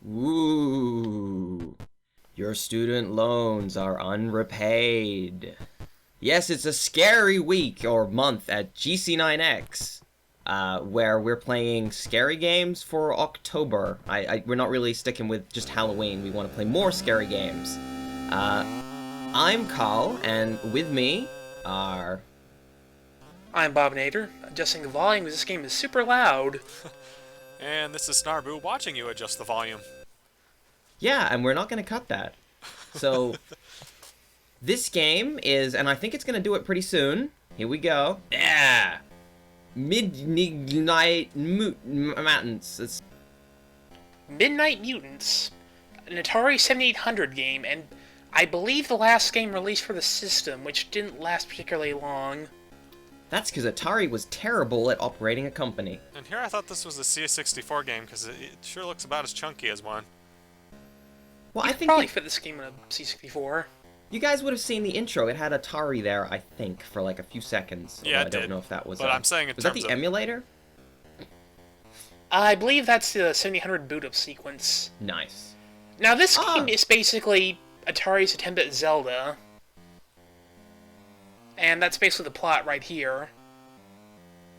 Ooh. Your student loans are unrepaid. Yes, it's a scary week or month at GC9x, where we're playing scary games for October. We're not really sticking with just Halloween. We want to play more scary games. I'm Carl, and with me are... I'm Bob Nader, adjusting the volume because this game is super loud. And this is Snarbu watching you adjust the volume. Yeah, and we're not going to cut that. So, this game is, and I think it's going to do it pretty soon. Here we go. Yeah! Midnight Mutants. Midnight Mutants, an Atari 7800 game, and I believe the last game released for the system, which didn't last particularly long. That's because Atari was terrible at operating a company. And here I thought this was a C64 game, because it sure looks about as chunky as one. Well, I think probably fit this game in a C64. You guys would have seen the intro. It had Atari there, I think, for like a few seconds. Yeah, I don't know if that was. But I'm saying in was that terms the of... emulator? I believe that's the 7800 boot-up sequence. Nice. Now this game is basically Atari's attempt at Zelda. And that's basically the plot right here.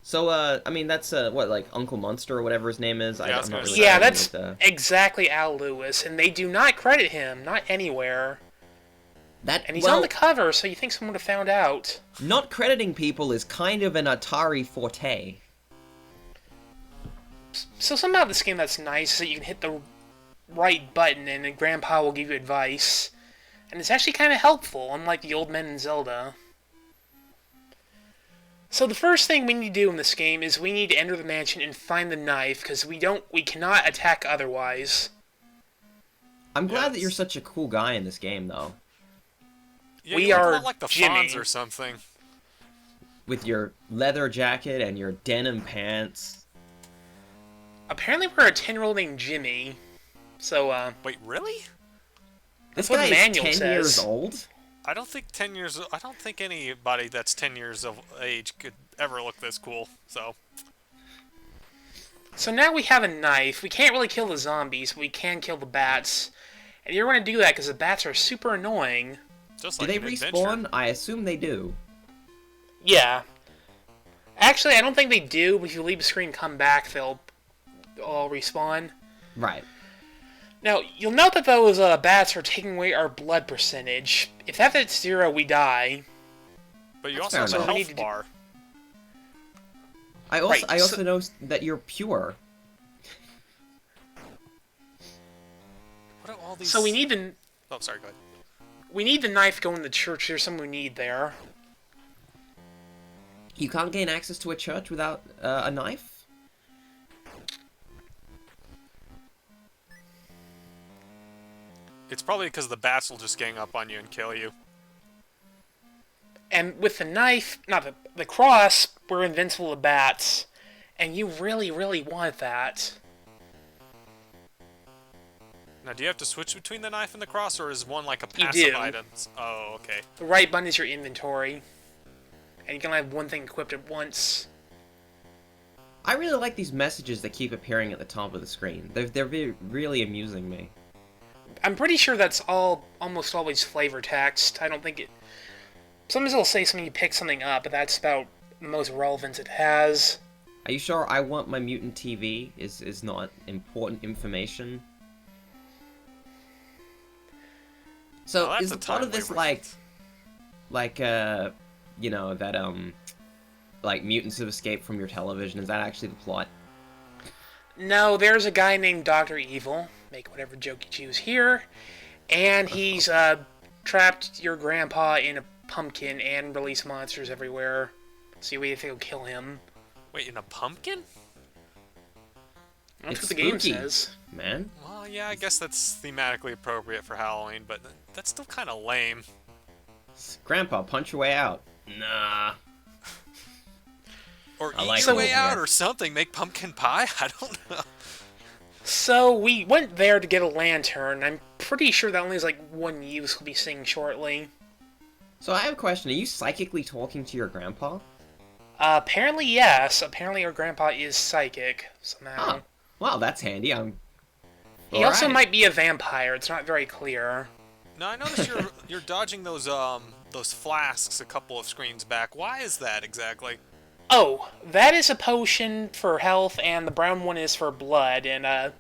So, I mean, that's, what, like, Uncle Munster or whatever his name is? Yeah, I'm not really yeah, familiar that's with, exactly Al Lewis, and they do not credit him, not anywhere. And he's well, on the cover, so you think someone would have found out. Not crediting people is kind of an Atari forte. So something about this game that's nice is that you can hit the right button and then Grandpa will give you advice. And it's actually kind of helpful, unlike the old men in Zelda. So the first thing we need to do in this game is we need to enter the mansion and find the knife, because we cannot attack otherwise. I'm glad that you're such a cool guy in this game, though. Yeah, we you are look like the Jimmy. Fonz or something. With your leather jacket and your denim pants. Apparently we're a 10-year-old named Jimmy. So, Wait, really? This what guy the is manual 10 says. years old? I don't think I don't think anybody that's 10 years of age could ever look this cool, so... So now we have a knife. We can't really kill the zombies, but we can kill the bats. And you're going to do that because the bats are super annoying. Just Do like they an respawn? adventure. I assume they do. Yeah. Actually, I don't think they do, but if you leave the screen and come back, they'll all respawn. Right. Now, you'll note that those bats are taking away our blood percentage. If that's at 0, we die. But you That's also have fair a enough. health bar. I Right, also know that you're pure. What are all these... So we need the... Oh, sorry, go ahead. We need the knife going to the church. There's something we need there. You can't gain access to a church without a knife? It's probably because the bats will just gang up on you and kill you. And with the knife, not the cross, we're invincible to bats. And you really, really want that. Now, do you have to switch between the knife and the cross, or is one like a You passive do. item? Oh, okay. The right button is your inventory. And you can only have one thing equipped at once. I really like these messages that keep appearing at the top of the screen. They're really amusing me. I'm pretty sure that's almost always flavor text. I don't think it... Sometimes it'll say something, you pick something up, but that's about the most relevance it has. Are you sure I want my mutant TV is not important information? So, Well, that's is a the plot of timely this reference. you know, that, like, mutants have escaped from your television? Is that actually the plot? No, there's a guy named Dr. Evil. Make whatever joke you choose here. And he's trapped your grandpa in a pumpkin and release monsters everywhere. So you think will kill him. Wait, in a pumpkin? That's It's what the game spooky, says. man. Well, yeah, I guess that's thematically appropriate for Halloween, but that's still kind of lame. Grandpa, punch your way out. Nah. Or I eat like your it. way out Yeah. or something. Make pumpkin pie? I don't know. So we went there to get a lantern. I'm pretty sure that only has like one use we'll be seeing shortly. So I have a question. Are you psychically talking to your grandpa? Apparently, yes. Apparently, our grandpa is psychic somehow. Oh, well, that's handy. I'm He also Alright. might be a vampire. It's not very clear. Now I noticed you're dodging those flasks a couple of screens back. Why is that exactly? Oh, that is a potion for health, and the brown one is for blood. And I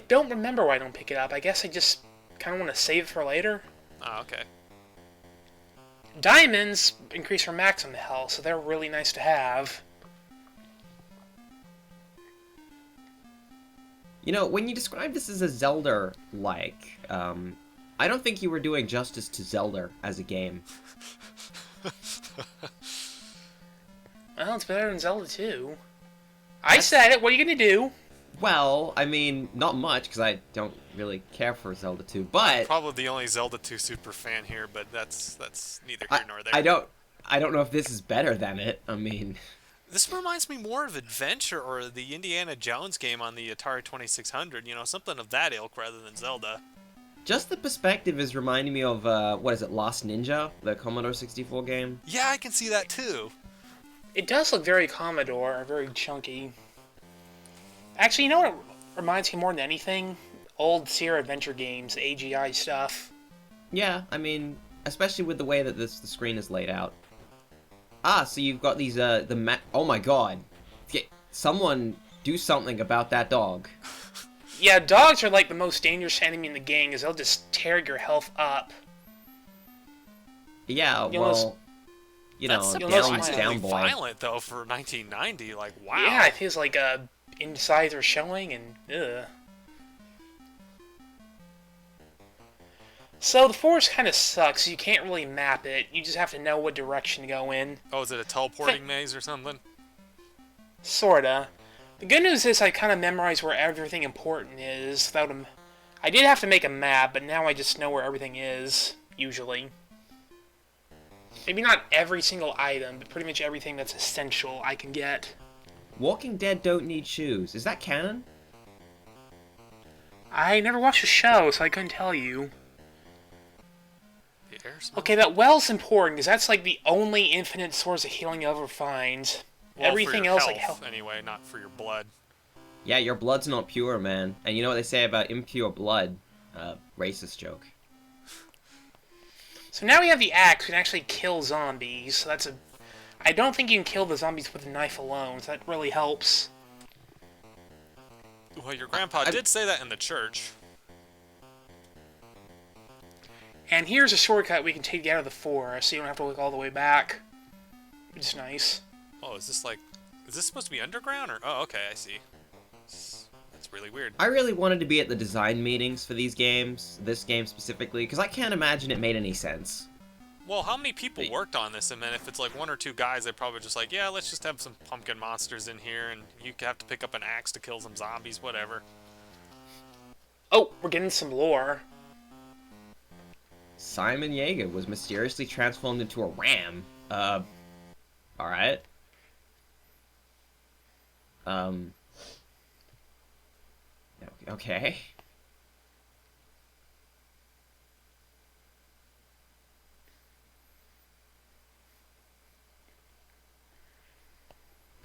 don't remember why I don't pick it up. I guess I just kind of want to save it for later. Oh, okay. Diamonds increase your maximum health, so they're really nice to have. You know, when you describe this as a Zelda-like, I don't think you were doing justice to Zelda as a game. Well, it's better than Zelda 2. I said it. What are you going to do? Well, I mean, not much, because I don't really care for Zelda 2, but... Probably the only Zelda 2 super fan here, but that's neither here nor there. I don't know if this is better than it. I mean... This reminds me more of Adventure or the Indiana Jones game on the Atari 2600, you know, something of that ilk rather than Zelda. Just the perspective is reminding me of, what is it, Lost Ninja? The Commodore 64 game? Yeah, I can see that too. It does look very Commodore, very chunky. Actually, you know what reminds me more than anything? Old Sierra Adventure games, AGI stuff. Yeah, I mean, especially with the way that the screen is laid out. Ah, so you've got these, oh my god. Someone do something about that dog. Yeah, dogs are like the most dangerous enemy in the game, because they'll just tear your health up. Yeah, You'll well, you know, You'll down, notice down boy. violent though for 1990. Like, wow. Yeah, it feels like insides are showing, and ugh. So the forest kind of sucks. You can't really map it. You just have to know what direction to go in. Oh, is it a teleporting maze or something? Sorta. The good news is I kind of memorized where everything important is. Without I did have to make a map, but now I just know where everything is, usually. Maybe not every single item, but pretty much everything that's essential I can get. Walking Dead don't need shoes. Is that canon? I never watched the show, so I couldn't tell you. The air smells. Okay, that well's important, because that's like the only infinite source of healing you'll ever find. Well, Everything for your else, health, like health. anyway, not for your blood. Yeah, your blood's not pure, man. And you know what they say about impure blood? Racist joke. So now we have the axe, we can actually kill zombies, so that's a... I don't think you can kill the zombies with a knife alone, so that really helps. Well, your grandpa did say that in the church. And here's a shortcut we can take you out of the forest, so you don't have to look all the way back. Which is nice. Oh, is this supposed to be underground or? Oh, okay, I see. That's really weird. I really wanted to be at the design meetings for these games, this game specifically, because I can't imagine it made any sense. Well, how many people worked on this? And then if it's like one or two guys, they're probably just like, yeah, let's just have some pumpkin monsters in here, and you have to pick up an axe to kill some zombies, whatever. Oh, we're getting some lore. Simon Yeager was mysteriously transformed into a ram. Alright. Okay.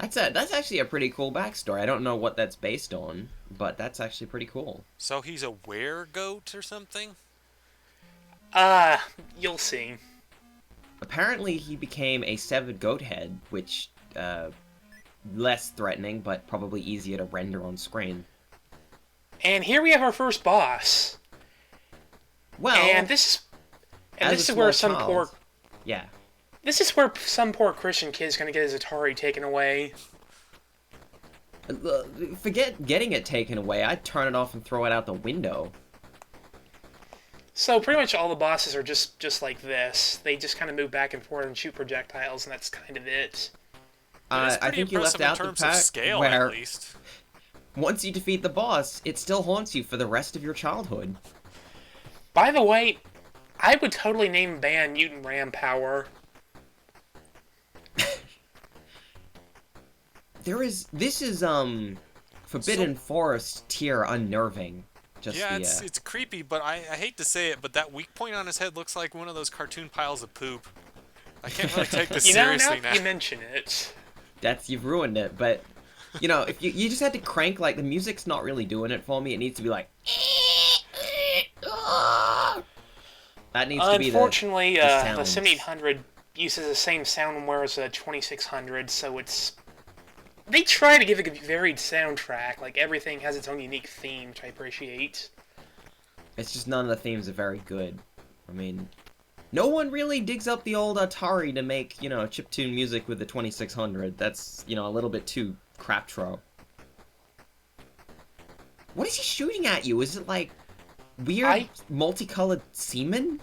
That's actually a pretty cool backstory. I don't know what that's based on, but that's actually pretty cool. So he's a were-goat or something? You'll see. Apparently he became a severed goat head, which, less threatening, but probably easier to render on screen. And here we have our first boss. Well, And this is where some poor... Yeah. This is where some poor Christian kid's gonna get his Atari taken away. Forget getting it taken away. I'd turn it off and throw it out the window. So pretty much all the bosses are just like this. They just kind of move back and forth and shoot projectiles, and that's kind of it. It's I pretty think you left impressive out in the terms part of scale, where at least. once you defeat the boss, it still haunts you for the rest of your childhood. By the way, I would totally name a band Mutant Ram Power. This is Forbidden Forest tier unnerving. Just yeah, it's creepy, but I hate to say it, but that weak point on his head looks like one of those cartoon piles of poop. I can't really take this You know, seriously now now. you mention it. you've ruined it, but You know, if you just had to crank, like, the music's not really doing it for me. It needs to be like... That needs to be Unfortunately, the the sounds. 7800 uses the same soundware as the 2600, so it's... They try to give it a varied soundtrack. Like, everything has its own unique theme, which I appreciate. It's just none of the themes are very good. I mean... No one really digs up the old Atari to make, you know, chiptune music with the 2600. That's, you know, a little bit too craptro. What is he shooting at you? Is it, like, weird, multicolored semen?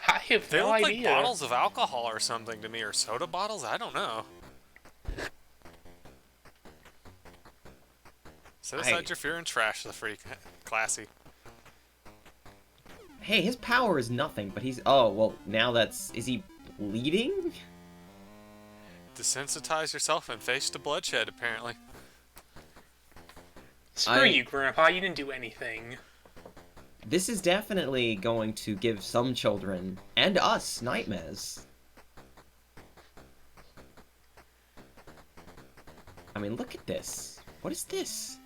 I have They no look idea. like bottles of alcohol or something to me, or soda bottles? I don't know. Set aside your fear and trash the freak. Classy. Hey, his power is nothing, but he's... Oh, well, now that's... Is he bleeding? Desensitize yourself and face the bloodshed, apparently. Screw you, Grandpa. You didn't do anything. This is definitely going to give some children, and us, nightmares. I mean, look at this. What is this?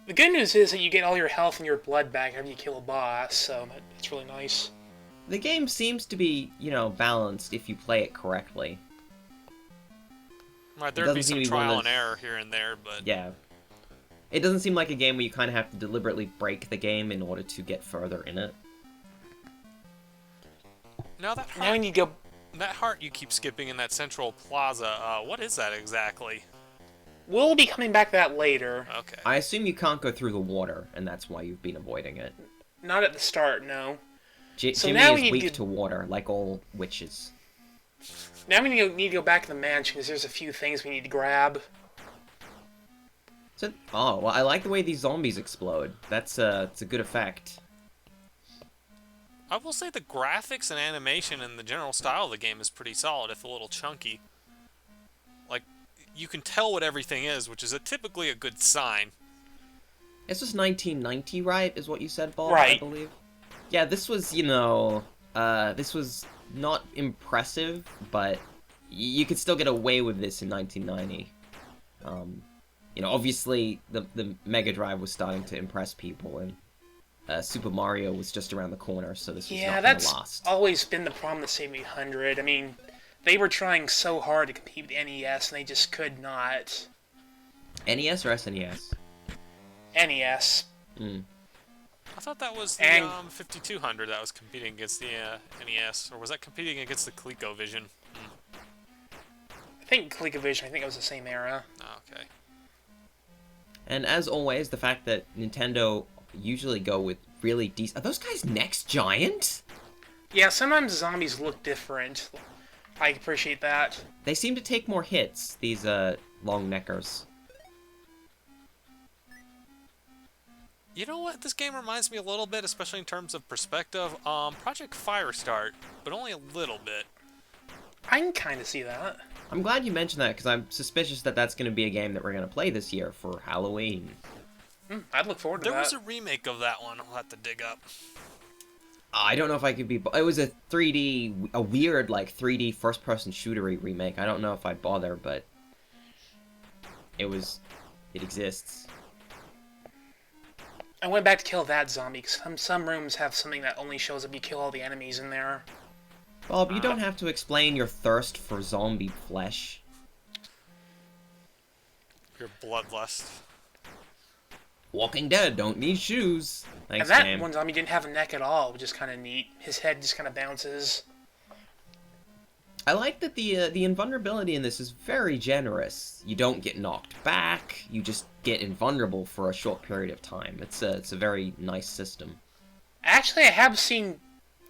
The good news is that you get all your health and your blood back after you kill a boss, so that's really nice. The game seems to be, you know, balanced if you play it correctly. Right, there'd be some trial and error here and there, but... Yeah. It doesn't seem like a game where you kind of have to deliberately break the game in order to get further in it. Now that heart, now we need to go... That heart you keep skipping in that central plaza, what is that exactly? We'll be coming back to that later. Okay. I assume you can't go through the water, and that's why you've been avoiding it. Not at the start, no. So Jimmy now is we weak need to water, like all witches. Now we need to go back to the mansion, because there's a few things we need to grab. So, oh, well, I like the way these zombies explode. It's a good effect. I will say the graphics and animation and the general style of the game is pretty solid, if a little chunky. Like, you can tell what everything is, which is typically a good sign. This was 1990, right? Is what you said, Bob, right. I believe? Yeah, this was, you know, this was not impressive, but you could still get away with this in 1990. You know, obviously, the Mega Drive was starting to impress people, and Super Mario was just around the corner, so this was not going to last. Yeah, that's always been the problem with Save 800. I mean, they were trying so hard to compete with NES, and they just could not. NES or SNES? NES. Mm. I thought that was the 5200 that was competing against the NES, or was that competing against the ColecoVision? I think ColecoVision, I think it was the same era. Oh, okay. And as always, the fact that Nintendo usually go with really decent... Are those guys necks giant? Yeah, sometimes zombies look different. I appreciate that. They seem to take more hits, these long neckers. You know what? This game reminds me a little bit, especially in terms of perspective, Project Firestart, but only a little bit. I can kind of see that. I'm glad you mentioned that, because I'm suspicious that that's going to be a game that we're going to play this year for Halloween. I'd look forward to that. There was a remake of that one I'll have to dig up. I don't know if I could be... It was a 3D... A weird, like, 3D first-person shootery remake. I don't know if I'd bother, but... It exists. I went back to kill that zombie, because some rooms have something that only shows up you kill all the enemies in there. Bob, you don't have to explain your thirst for zombie flesh. Your bloodlust. Walking Dead don't need shoes. Thanks, and that game. one zombie didn't have a neck at all, which is kind of neat. His head just kind of bounces. I like that the invulnerability in this is very generous. You don't get knocked back. You just get invulnerable for a short period of time. It's a very nice system. Actually, I have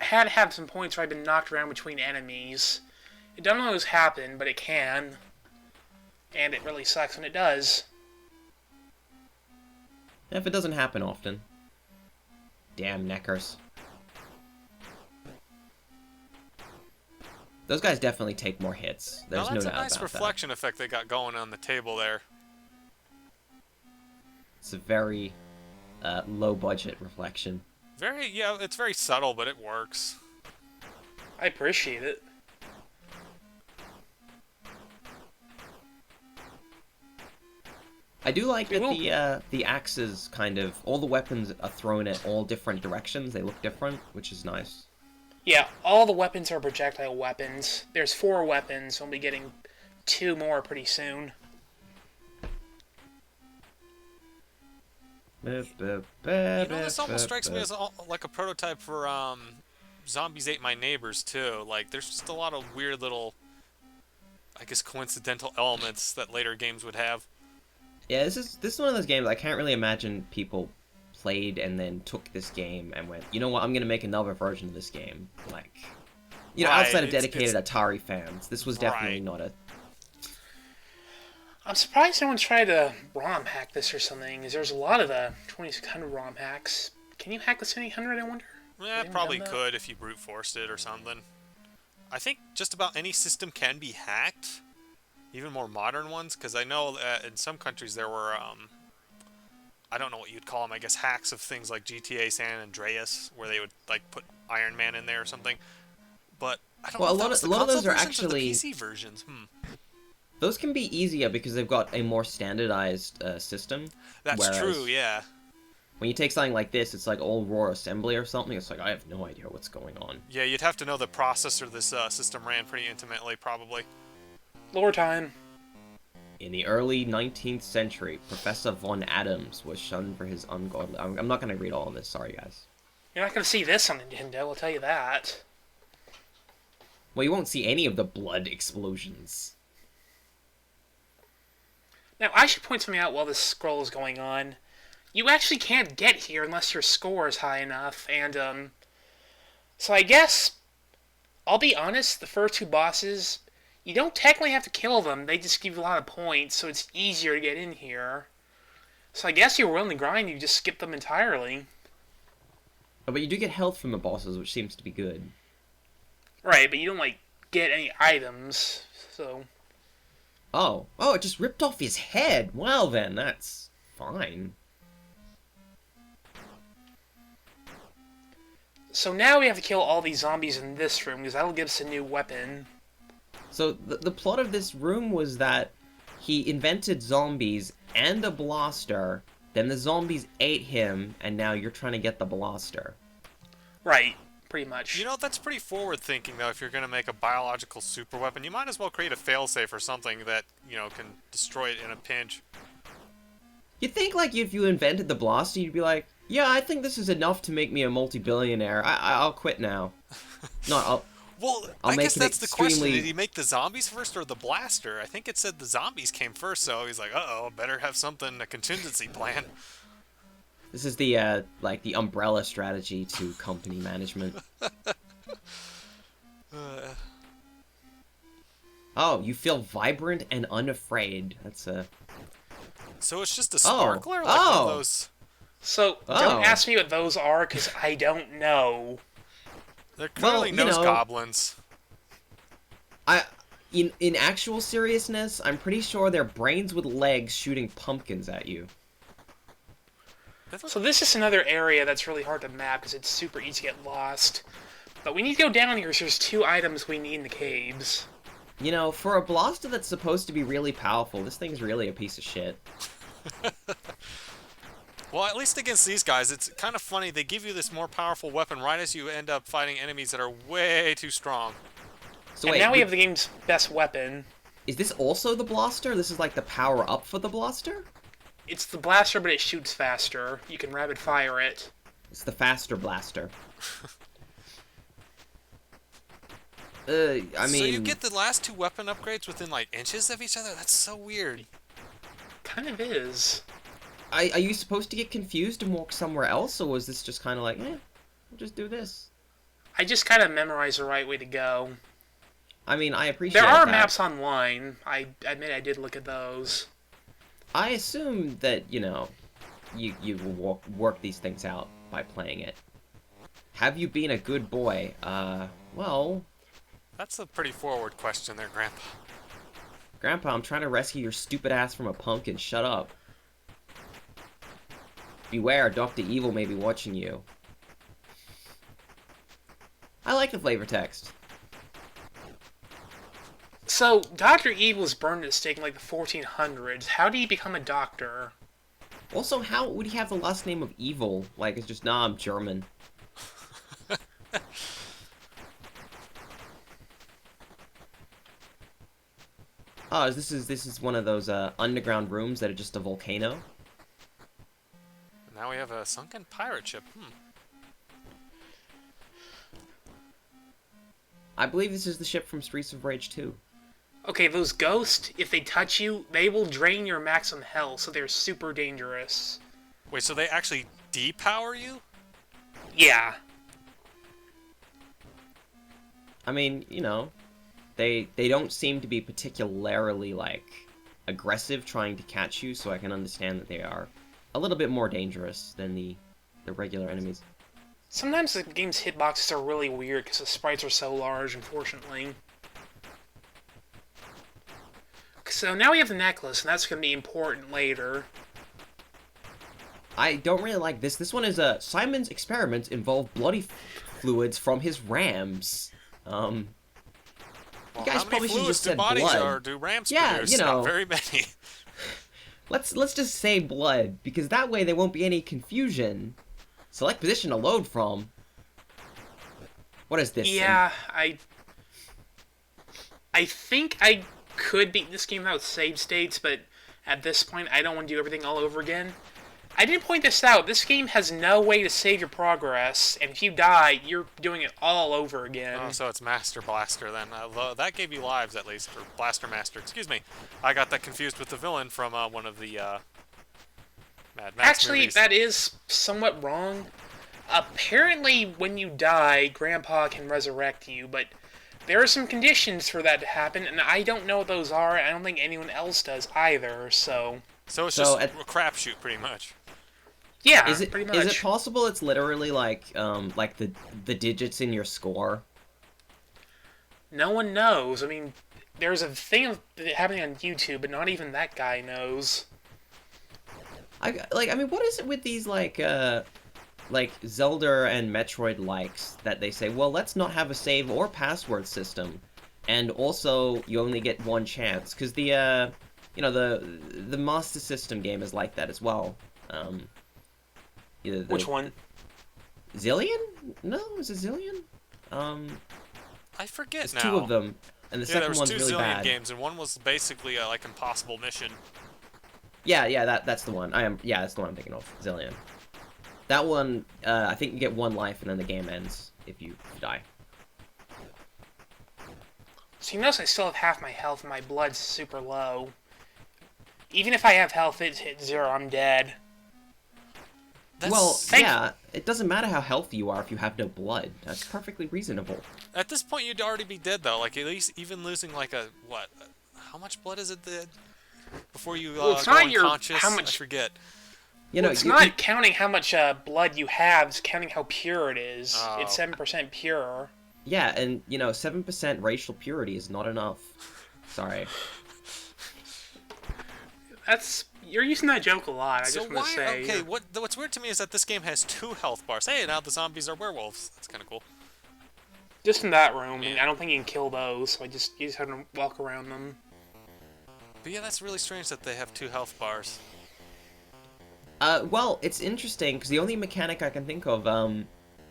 had some points where I've been knocked around between enemies. It doesn't always happen, but it can. And it really sucks when it does. If it doesn't happen often. Damn neckers. Those guys definitely take more hits. There's no doubt about that. That's a nice reflection effect they got going on the table there. It's a very low-budget reflection. Yeah, it's very subtle, but it works. I appreciate it. I do like that Cool. the axes kind of all the weapons are thrown at all different directions. They look different, which is nice. Yeah, all the weapons are projectile weapons. There's 4 weapons. We'll be getting 2 more pretty soon. This almost strikes me as like a prototype for Zombies Ate My Neighbors too. Like, there's just a lot of weird little, I guess, coincidental elements that later games would have. Yeah, this is one of those games I can't really imagine people played and then took this game and went, you know what, I'm gonna make another version of this game. Like, you know, Right, outside of dedicated Atari fans, this was definitely Right. not a. I'm surprised no one's tried to ROM hack this or something, because there's a lot of the 2600 ROM hacks. Can you hack the 2800, I wonder? Yeah, probably could if you brute forced it or something. I think just about any system can be hacked, even more modern ones, because I know in some countries there were, I don't know what you'd call them, I guess hacks of things like GTA San Andreas, where they would like put Iron Man in there or something. But I don't know if that was the console those are versions or the actually PC versions. those can be easier because they've got a more standardized system. That's whereas true, yeah. When you take something like this, it's like all raw assembly or something. It's like I have no idea what's going on. Yeah, you'd have to know the processor this system ran pretty intimately, probably. Lore time. In the early 19th century, Professor Von Adams was shunned for his ungodly. I'm not going to read all of this. Sorry, guys. You're not going to see this on Nintendo, I'll tell you that. Well, you won't see any of the blood explosions. Now, I should point something out while this scroll is going on. You actually can't get here unless your score is high enough, and, so I guess, I'll be honest, the first 2 bosses, you don't technically have to kill them, they just give you a lot of points, so it's easier to get in here. So I guess you're willing to grind, you just skip them entirely. Oh, but you do get health from the bosses, which seems to be good. Right, but you don't, like, get any items, so... Oh, it just ripped off his head. Well then, that's fine. So now we have to kill all these zombies in this room, because that'll give us a new weapon. So the plot of this room was that he invented zombies and a blaster, then the zombies ate him, and now you're trying to get the blaster. Right, pretty much. You know, that's pretty forward-thinking, though, if you're going to make a biological super weapon. You might as well create a failsafe or something that, you know, can destroy it in a pinch. You'd think, like, if you invented the blaster, you'd be like, yeah, I think this is enough to make me a multi-billionaire. I'll quit now. No, Well, I'll I make guess it that's the question. extremely- Did he make the zombies first or the blaster? I think it said the zombies came first, so he's like, uh-oh, better have something, a contingency plan. This is the, like, the umbrella strategy to company management. Oh, you feel vibrant and unafraid. That's a... So it's just a sparkler? Like one of those... So, don't ask me what those are, because I don't know. They're clearly nose goblins. In actual seriousness, I'm pretty sure they're brains with legs shooting pumpkins at you. So this is another area that's really hard to map, because it's super easy to get lost. But we need to go down here, because there's 2 items we need in the caves. You know, for a blaster that's supposed to be really powerful, this thing's really a piece of shit. Well, at least against these guys, it's kind of funny. They give you this more powerful weapon right as you end up fighting enemies that are way too strong. So and wait, now we have the game's best weapon. Is this also the blaster? This is like the power-up for the blaster? It's the blaster, but it shoots faster. You can rapid fire it. It's the faster blaster. I mean... So you get the last 2 weapon upgrades within, like, inches of each other? That's so weird. Kind of is. Are you supposed to get confused and walk somewhere else, or was this just kind of like, we'll just do this? I just kind of memorized the right way to go. I mean, I appreciate There are that. maps online. I admit I did look at those. I assume that, you know, you will work these things out by playing it. Have you been a good boy? Well... That's a pretty forward question there, Grandpa. Grandpa, I'm trying to rescue your stupid ass from a pumpkin. Shut up. Beware, Dr. Evil may be watching you. I like the flavor text. So, Dr. Evil was burned at the stake in like the 1400s. How did he become a doctor? Also, how would he have the last name of Evil? Like, it's just, nah, I'm German. Oh, this is one of those underground rooms that are just a volcano. Now we have a sunken pirate ship. I believe this is the ship from Streets of Rage 2. Okay, those ghosts, if they touch you, they will drain your maximum health, so they're super dangerous. Wait, so they actually depower you? Yeah. I mean, you know, they don't seem to be particularly, like, aggressive trying to catch you, so I can understand that they are a little bit more dangerous than the regular enemies. Sometimes the game's hitboxes are really weird because the sprites are so large, unfortunately. So now we have the necklace, and that's going to be important later. I don't really like this. This one is Simon's experiments involve bloody fluids from his rams. Well, You guys how many probably should fluids just do said bodies blood. do rams Yeah, produce? you know. Not very many. Let's just say blood, because that way there won't be any confusion. Select position to load from. What is this? Yeah, I think I could beat this game without save states, but at this point I don't want to do everything all over again. I didn't point this out. This game has no way to save your progress, and if you die, you're doing it all over again. Oh, so it's Master Blaster then. That gave you lives at least, or Blaster Master. Excuse me. I got that confused with the villain from one of the Mad Max Actually, movies. that is somewhat wrong. Apparently, when you die, Grandpa can resurrect you, but there are some conditions for that to happen, and I don't know what those are. I don't think anyone else does either, so... So it's So just at- a crapshoot, pretty much. Yeah, Is it pretty much. is it possible it's literally like the digits in your score? No one knows. I mean, there's a thing happening on YouTube, but not even that guy knows. I mean, what is it with these like Zelda and Metroid likes that they say, well, let's not have a save or password system, and also you only get one chance, because the the Master System game is like that as well. Which one? Zillion? No, is it Zillion? I forget There's now. two of them, and the Yeah, there second was one's two really Zillion bad. games, and one was basically a, like impossible mission. Yeah, that's the one. That's the one I'm thinking of. Zillion. That one, I think you get one life and then the game ends if you die. So you notice I still have half my health and my blood's super low. Even if I have health, it's hit 0, I'm dead. Well, Thank- yeah, it doesn't matter how healthy you are if you have no blood. That's perfectly reasonable. At this point, you'd already be dead, though. Like, at least even losing, like, what? How much blood is it before you Well, it's go not your- unconscious? how much- I forget. You know, It's you- not counting how much blood you have, it's counting how pure it is. Oh. It's 7% pure. yeah, and, 7% racial purity is not enough. Sorry. You're using that joke a lot, I So just want why? to say. Okay, what's weird to me is that this game has 2 health bars. Hey, now the zombies are werewolves. That's kind of cool. Just in that room, Yeah. and I don't think you can kill those, so you just have to walk around them. But yeah, that's really strange that they have 2 health bars. Well, it's interesting, because the only mechanic I can think of,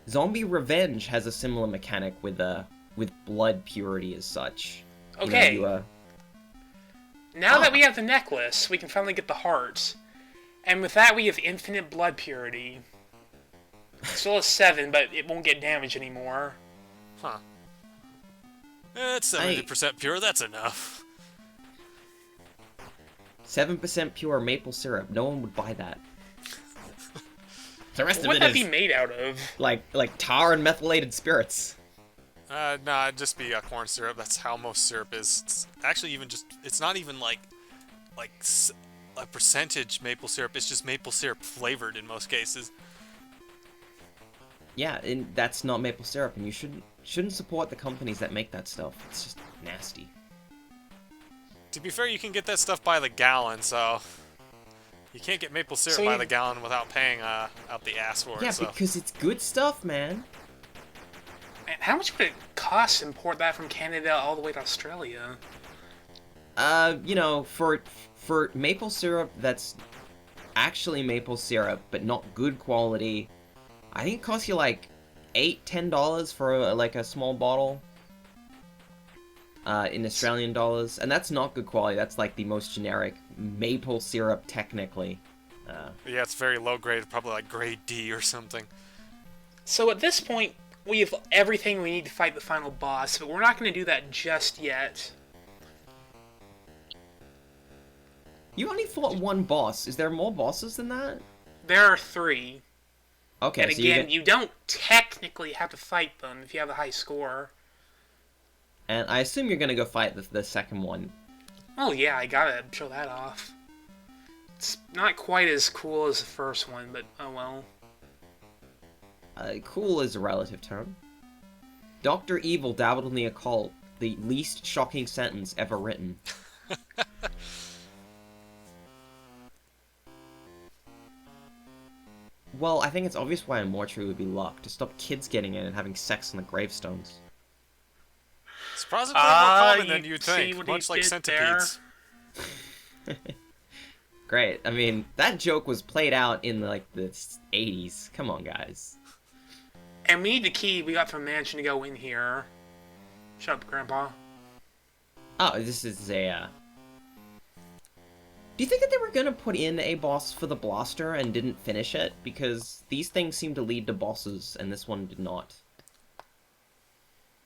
Zombie Revenge has a similar mechanic with blood purity as such. Okay. You know, Now that we have the necklace, we can finally get the heart. And with that, we have infinite blood purity. Still a 7, but it won't get damaged anymore. Huh. It's 70% pure, that's enough. 7% pure maple syrup. No one would buy that. The rest What would of that it be is made out of? like tar and methylated spirits. Nah, it'd just be corn syrup. That's how most syrup is. It's actually even just, it's not even like a percentage maple syrup. It's just maple syrup flavored in most cases. Yeah, and that's not maple syrup, and you shouldn't support the companies that make that stuff. It's just nasty. To be fair, you can get that stuff by the gallon, so you can't get maple syrup So by you- the gallon without paying out the ass for Yeah, it. So because it's good stuff, man. Man, how much would it cost to import that from Canada all the way to Australia? You know, for maple syrup that's actually maple syrup, but not good quality, I think it costs you like $8-10 for like a small bottle. In Australian dollars, and that's not good quality. That's like the most generic maple syrup, technically. Yeah, it's very low grade, probably like grade D or something. So at this point, we have everything we need to fight the final boss, but we're not going to do that just yet. You only fought one boss. Is there more bosses than that? There are 3. Okay, And so again, you don't technically have to fight them if you have a high score. and I assume you're gonna go fight the second one. Oh yeah, I gotta show that off. It's not quite as cool as the first one, but oh well. Cool is a relative term. Dr. Evil dabbled in the occult. The least shocking sentence ever written. Well, I think it's obvious why a mortuary would be locked, to stop kids getting in and having sex on the gravestones. Surprisingly more common than you you'd see think, what much he like did centipedes. Great. I mean, that joke was played out in, like, the 80s. Come on, guys. And we need the key we got from Mansion to go in here. Shut up, Grandpa. Oh, this is a, Do you think that they were gonna put in a boss for the blaster and didn't finish it? Because these things seem to lead to bosses, and this one did not.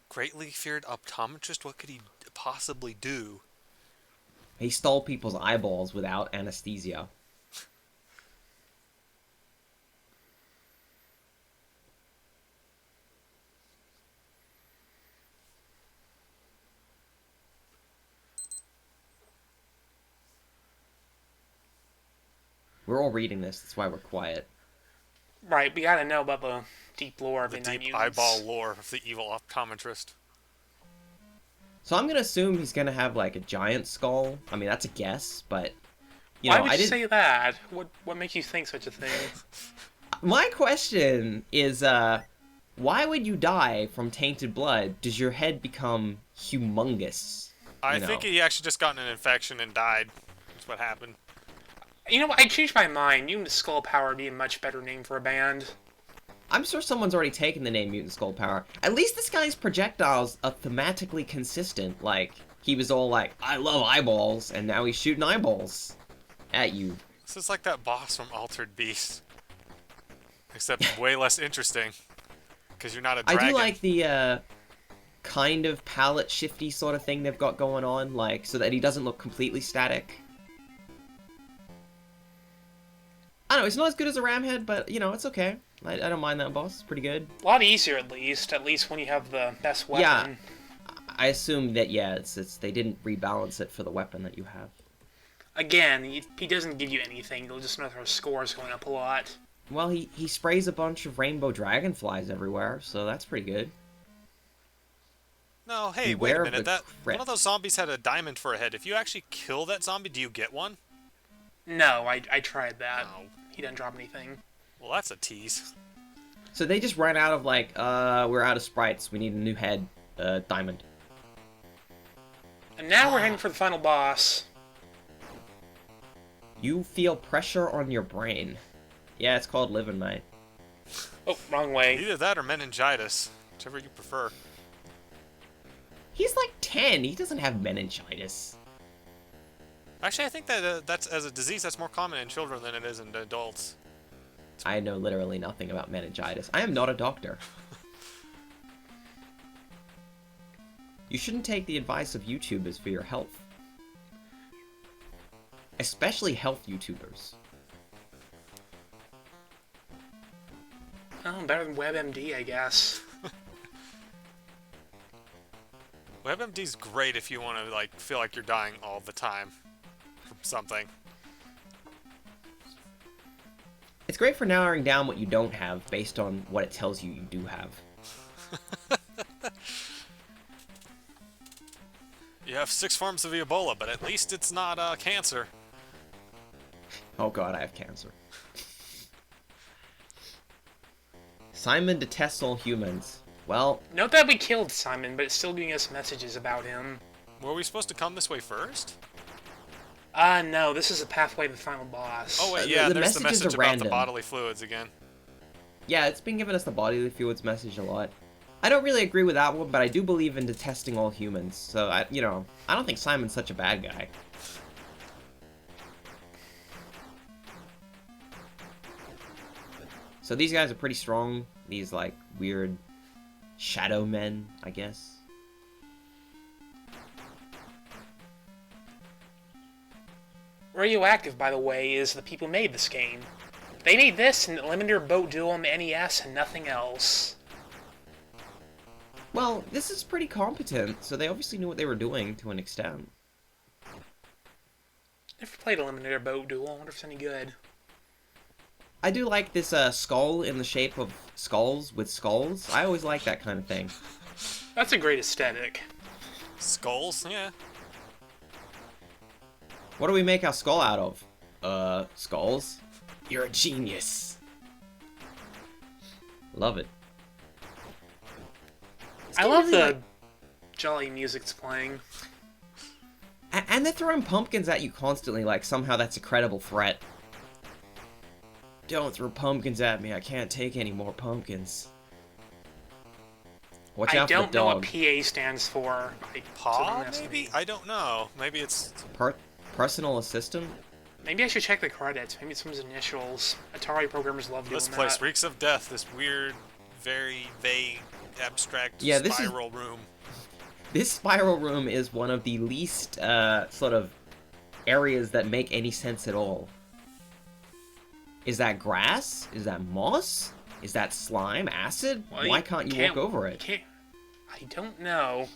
Greatly feared optometrist, what could he possibly do? He stole people's eyeballs without anesthesia. We're all reading this, that's why we're quiet. Right, we gotta know about the deep lore of The Midnight deep Mutants. eyeball lore of the evil optometrist. So I'm gonna assume he's gonna have, like, a giant skull. I mean, that's a guess, but... Why know, would I you didn't... say that? What makes you think such a thing? My question is, why would you die from tainted blood? Does your head become humongous? I think he actually just got an infection and died. That's what happened. You know what? I changed my mind. Mutant Skull Power would be a much better name for a band. I'm sure someone's already taken the name Mutant Skull Power. At least this guy's projectiles are thematically consistent. Like, he was all like, I love eyeballs, and now he's shooting eyeballs at you. This is like that boss from Altered Beast. Except way less interesting. Because you're not a dragon. I do like the, kind of palette shifty sort of thing they've got going on, like, so that he doesn't look completely static. I don't know, it's not as good as a ram head, but, you know, it's okay. I don't mind that boss, it's pretty good. A lot easier, at least when you have the best weapon. Yeah, I assume that, yeah, it's they didn't rebalance it for the weapon that you have. Again, he doesn't give you anything. He'll just notice our scores going up a lot. Well, he sprays a bunch of rainbow dragonflies everywhere, so that's pretty good. No, hey, wait a minute. One of those zombies had a diamond for a head. If you actually kill that zombie, do you get one? No, I tried that. No. He didn't drop anything. Well, that's a tease. So they just ran out of, like, we're out of sprites, we need a new head, diamond. And now we're heading for the final boss. You feel pressure on your brain. Yeah, it's called living, mate. Oh, wrong way. Either that or meningitis. Whichever you prefer. He's like 10, he doesn't have meningitis. Actually, I think that that's as a disease that's more common in children than it is in adults. I know literally nothing about meningitis. I am not a doctor. You shouldn't take the advice of YouTubers for your health. Especially health YouTubers. Oh, better than WebMD, I guess. WebMD's great if you want to like feel like you're dying all the time from something. It's great for narrowing down what you don't have based on what it tells you do have. You have 6 forms of Ebola, but at least it's not cancer. Oh god, I have cancer. Simon detests all humans. Well, Note that we killed Simon, but it's still giving us messages about him. Were we supposed to come this way first? No, this is a pathway to the final boss. Oh, wait, yeah, the there's the messages message are about random. the bodily fluids again. Yeah, it's been giving us the bodily fluids message a lot. I don't really agree with that one, but I do believe in detesting all humans. So, I don't think Simon's such a bad guy. So these guys are pretty strong. These, like, weird shadow men, I guess. Radioactive, by the way, is the people who made this game. They made this and Eliminator Boat Duel on the NES and nothing else. Well, this is pretty competent, so they obviously knew what they were doing to an extent. Never played Eliminator Boat Duel. I wonder if it's any good. I do like this skull in the shape of skulls with skulls. I always like that kind of thing. That's a great aesthetic. Skulls? Yeah. What do we make our skull out of? Skulls? You're a genius. Love it. I love the jolly music it's playing. And they're throwing pumpkins at you constantly, like somehow that's a credible threat. Don't throw pumpkins at me, I can't take any more pumpkins. Watch out for the I don't know what dog. PA stands for. Paw, maybe? I don't know. Maybe it's... Personal assistant? Maybe I should check the credits. Maybe it's some of his initials. Atari programmers love doing This place that. reeks of death. This weird, very vague, abstract Yeah, spiral room. This spiral room is one of the least, sort of, areas that make any sense at all. Is that grass? Is that moss? Is that slime? Acid? Well, Why can't you walk over it? I don't know.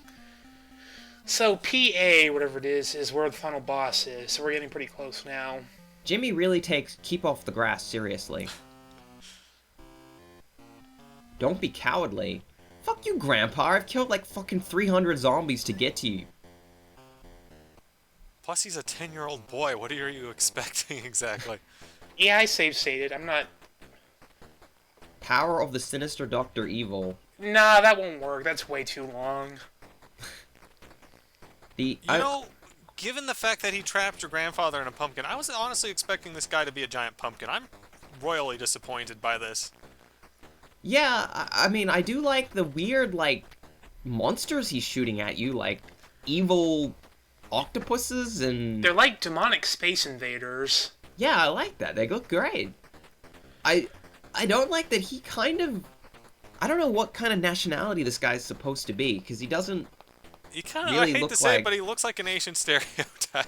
So PA, whatever it is where the final boss is. So we're getting pretty close now. Jimmy really takes keep off the grass seriously. Don't be cowardly. Fuck you, Grandpa. I've killed like fucking 300 zombies to get to you. Plus, he's a 10-year-old boy. What are you expecting exactly? Yeah, I save stated. I'm not... Power of the sinister Dr. Evil. Nah, that won't work. That's way too long. You know, given the fact that he trapped your grandfather in a pumpkin, I was honestly expecting this guy to be a giant pumpkin. I'm royally disappointed by this. Yeah, I mean, I do like the weird, like, monsters he's shooting at you, like evil octopuses and... They're like demonic space invaders. Yeah, I like that. They look great. I don't like that he kind of... I don't know what kind of nationality this guy's supposed to be, because he doesn't He kind of, really I hate look to say like... it, but he looks like an Asian stereotype.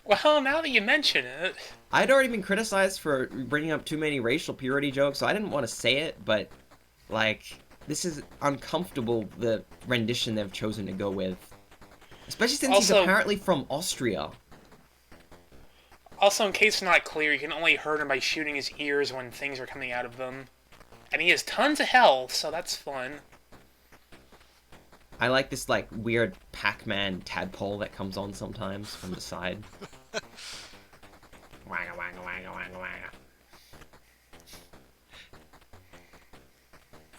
Well, now that you mention it... I'd already been criticized for bringing up too many racial purity jokes, so I didn't want to say it, but, like, this is uncomfortable, the rendition they've chosen to go with. Especially since he's apparently from Austria. Also, in case it's not clear, you can only hurt him by shooting his ears when things are coming out of them. And he has tons of health, so that's fun. I like this, like, weird Pac-Man tadpole that comes on sometimes from the side. Wagga, wagga, wagga, wagga, wagga.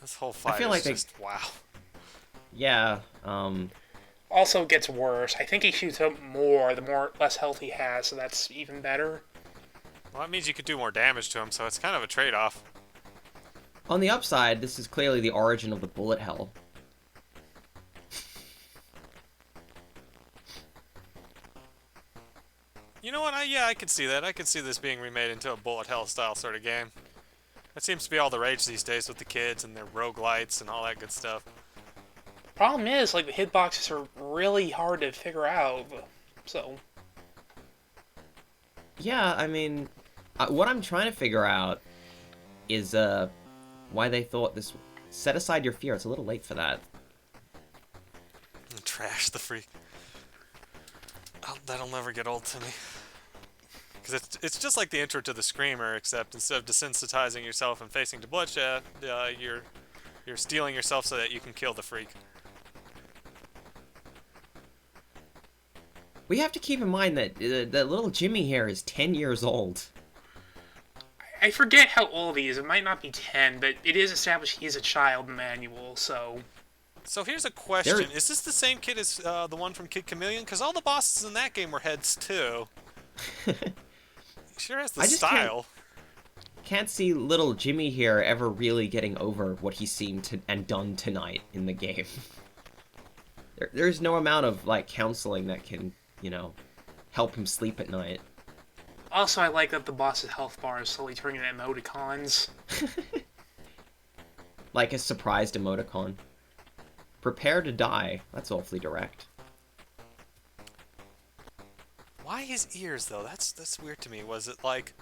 This whole fight feel like is just, wow. Yeah, Also, it gets worse. I think he shoots up more the less health he has, so that's even better. Well, that means you could do more damage to him, so it's kind of a trade-off. on the upside, this is clearly the origin of the bullet hell. You know what? Yeah, I could see that. I could see this being remade into a bullet hell style sort of game. That seems to be all the rage these days with the kids and their roguelites and all that good stuff. Problem is, like, the hitboxes are really hard to figure out, so... Yeah, I mean, what I'm trying to figure out is why they thought this... Set aside your fear, it's a little late for that. Trash the freak. Oh, that'll never get old to me. Because it's just like the intro to the Screamer, except instead of desensitizing yourself and facing to bloodshed, you're stealing yourself so that you can kill the freak. We have to keep in mind that that little Jimmy here is 10 years old. I forget how old he is. It might not be 10, but it is established he is a child manual, so... So here's a question: There- is this the same kid as the one from Kid Chameleon? Because all the bosses in that game were heads too. He sure has the I just style. Can't see little Jimmy here ever really getting over what he seemed to and done tonight in the game. There's no amount of like counseling that can, help him sleep at night. Also, I like that the boss's health bar is slowly turning into emoticons. Like a surprised emoticon. Prepare to die. That's awfully direct. Why his ears though? That's weird to me. Was it like?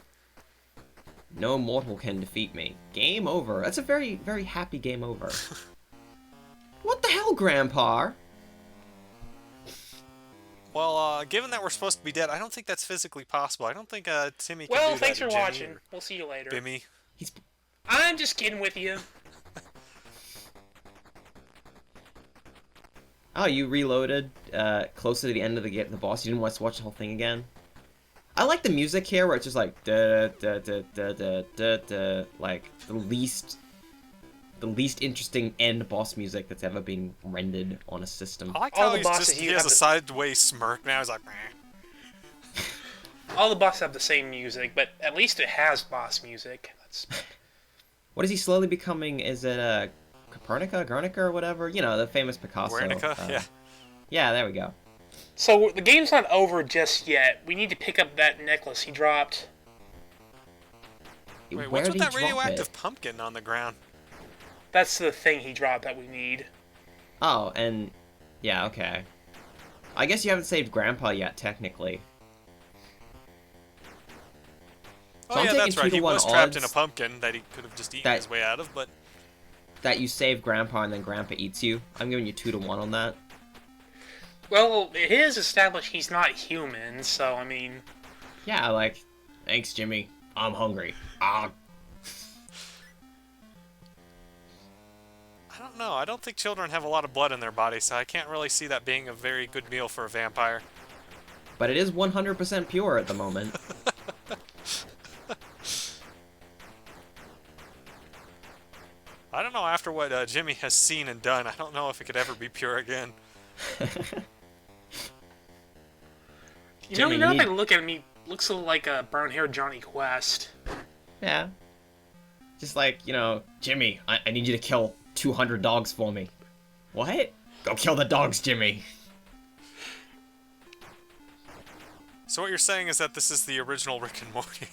No mortal can defeat me. Game over. That's a very, very happy game over. What the hell, Grandpa? Well, given that we're supposed to be dead, I don't think that's physically possible. I don't think Timmy can Well, do thanks that for to Jimmy watching. or We'll see you later. Bimmy. He's... I'm just kidding with you. Oh, you reloaded closer to the end of the boss. You didn't want to watch the whole thing again? I like the music here where it's just like da da da da da da da, like the least interesting end boss music that's ever been rendered on a system. I like All how the he bosses he you has have a to- sideways smirk now. He's like, meh. All the bosses have the same music, but at least it has boss music. That's... What is he slowly becoming? Is it Guernica or whatever? You know, the famous Picasso. Guernica? Yeah. Yeah, there we go. So the game's not over just yet. We need to pick up that necklace he dropped. Wait, Where what's did with that he drop radioactive it? pumpkin on the ground? That's the thing he dropped that we need. Oh, and yeah, okay. I guess you haven't saved Grandpa yet, technically. Oh So I'm yeah, taking that's right. 2 to He 1 was trapped in a odds pumpkin that he could have just eaten that- his way out of, but that you save Grandpa and then Grandpa eats you. I'm giving you 2 to 1 on that. Well, it is established he's not human, so I mean... Yeah, like, thanks, Jimmy. I'm hungry. Ah. I don't know. I don't think children have a lot of blood in their body, so I can't really see that being a very good meal for a vampire. But it is 100% pure at the moment. I don't know, after what Jimmy has seen and done, I don't know if it could ever be pure again. You Jimmy, know, now you that I need- look at him, he looks a little like a brown-haired Johnny Quest. Yeah. Just like, Jimmy, I need you to kill 200 dogs for me. What? Go kill the dogs, Jimmy. So what you're saying is that this is the original Rick and Morty.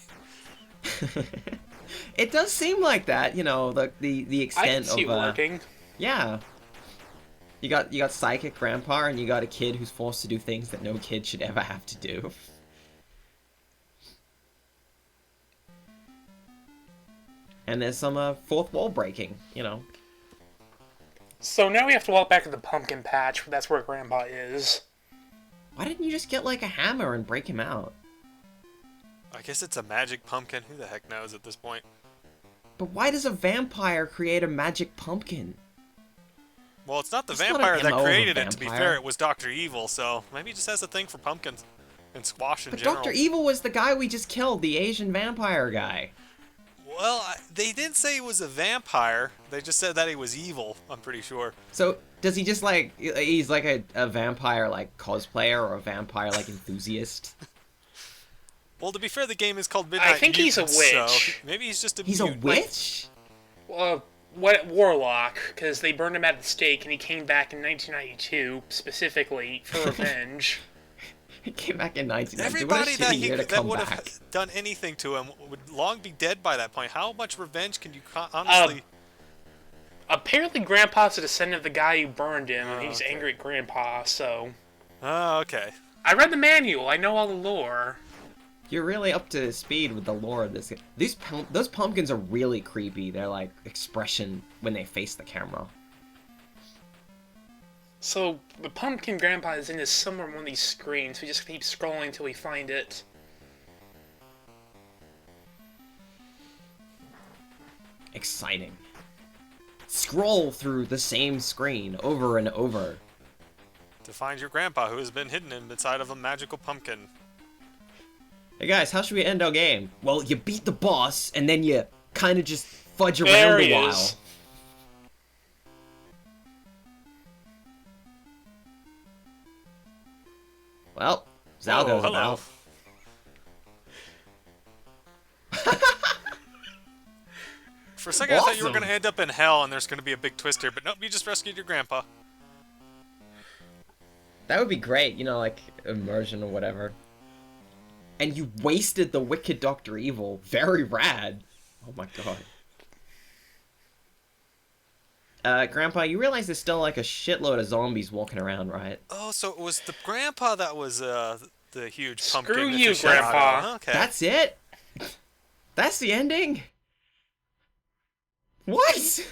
It does seem like that, the I can extent see of it working. yeah. You got psychic grandpa and you got a kid who's forced to do things that no kid should ever have to do. And there's some fourth wall breaking, So now we have to walk back to the pumpkin patch. That's where Grandpa is. Why didn't you just get like a hammer and break him out? I guess it's a magic pumpkin. Who the heck knows at this point? But why does a vampire create a magic pumpkin? Well, it's not the It's not an vampire that MO of a created it, to be vampire. fair. It was Dr. Evil, so maybe he just has a thing for pumpkins and squash in But general. Dr. Evil was the guy we just killed, the Asian vampire guy. Well, they didn't say he was a vampire. They just said that he was evil, I'm pretty sure. So, does he just he's like a vampire cosplayer or a vampire enthusiast? Well, to be fair, the game is called Midnight I think he's a Mutants, so witch. maybe he's just a He's a mutant. witch? Warlock, because they burned him at the stake and he came back in 1992, specifically, for revenge. He came back in 1990. Everybody What a shitty year to that come would back. have done anything to him would long be dead by that point. How much revenge can you honestly... Apparently Grandpa's a descendant of the guy who burned him, and he's okay. angry at Grandpa, so... Oh, okay. I read the manual, I know all the lore. You're really up to speed with the lore of this. Those pumpkins are really creepy. They're like expression when they face the camera. So, the pumpkin Grandpa is in somewhere on one of these screens, we just keep scrolling until we find it. Exciting. Scroll through the same screen over and over. To find your grandpa who has been hidden inside of a magical pumpkin. Hey guys, how should we end our game? Well, you beat the boss, and then you kind of just fudge There around he a while. is. Well, Zalgo's hello. about. For a second, I thought you were Awesome. going to end up in hell and there's going to be a big twist here, but nope, you just rescued your grandpa. That would be great, you know, like, immersion or whatever. And you wasted the wicked Dr. Evil. Very rad. Oh my god. Grandpa, you realize there's still, like, a shitload of zombies walking around, right? Oh, so it was the grandpa that was the huge pumpkin. Screw you, aficionado. Grandpa. Okay. That's it? That's the ending? What?